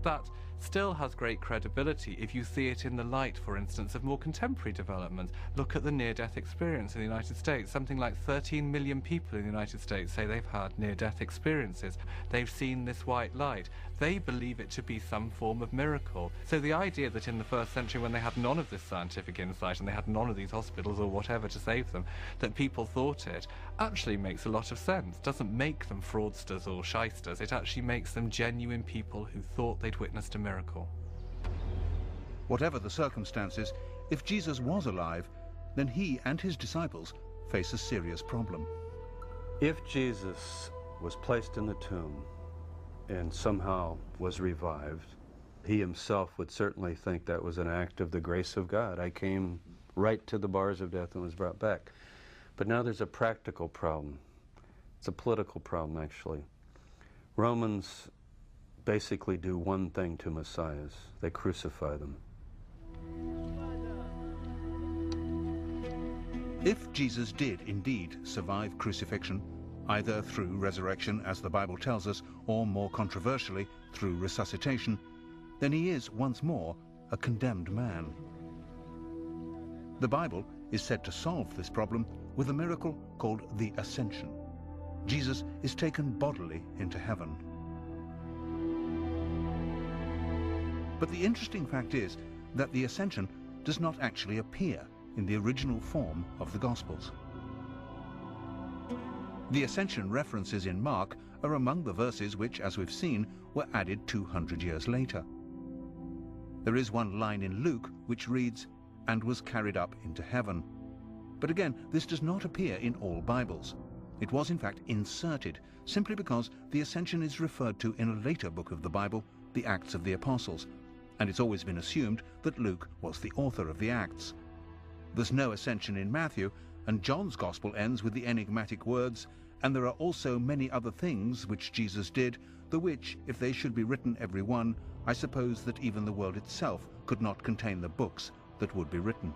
that still has great credibility if you see it in the light, for instance, of more contemporary developments. Look at the near-death experience in the United States. Something like 13 million people in the United States say they've had near-death experiences. They've seen this white light. They believe it to be some form of miracle. So the idea that in the first century, when they had none of this scientific insight and they had none of these hospitals or whatever to save them, that people thought it, actually makes a lot of sense. Doesn't make them fraudsters or shysters. It actually makes them genuine people who thought they'd witnessed a miracle. Whatever the circumstances, if Jesus was alive, then he and his disciples face a serious problem. If Jesus was placed in the tomb and somehow was revived, he himself would certainly think that was an act of the grace of God. I came right to the bars of death and was brought back. But now there's a practical problem. It's a political problem, actually. Romans basically do one thing to messiahs. They crucify them. If Jesus did indeed survive crucifixion, either through resurrection, as the Bible tells us, or more controversially, through resuscitation, then he is once more a condemned man. The Bible is said to solve this problem with a miracle called the Ascension. Jesus is taken bodily into heaven. But the interesting fact is that the Ascension does not actually appear in the original form of the Gospels. The Ascension references in Mark are among the verses which, as we've seen, were added 200 years later. There is one line in Luke which reads, "and was carried up into heaven." But again, this does not appear in all Bibles. It was in fact inserted, simply because the Ascension is referred to in a later book of the Bible, the Acts of the Apostles, and it's always been assumed that Luke was the author of the Acts. There's no Ascension in Matthew, and John's Gospel ends with the enigmatic words, "and there are also many other things which Jesus did, the which, if they should be written every one, I suppose that even the world itself could not contain the books that would be written."